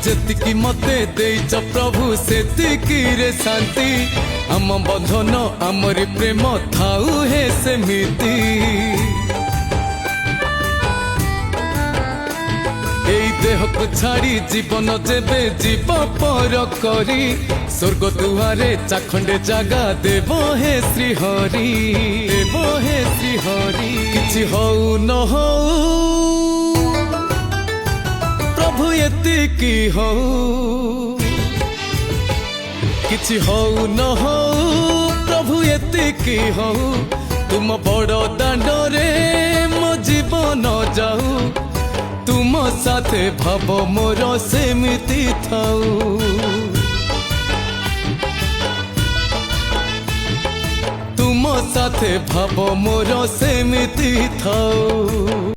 जेतिकी मते देइछ प्रभु सेतिकी रे शांति आम बंधन आमरी प्रेम थाऊ हे सेमिति एई देह को छाड़ी जीवन जेबे जीव पर करी स्वर्ग दुआरे चाखंडे जागा देव हे श्रीहरि देव हे श्रीहरि किछि हऊ न हऊ प्रभु एतिकी हऊ किछि हऊ न हऊ प्रभु एतिकी हऊ तुम बड़ दांडरे मो जीवन जाऊ तुम साथे भाव मोर सेमिति थाऊ तुम साथे भाव मोर सेमिति थाऊ।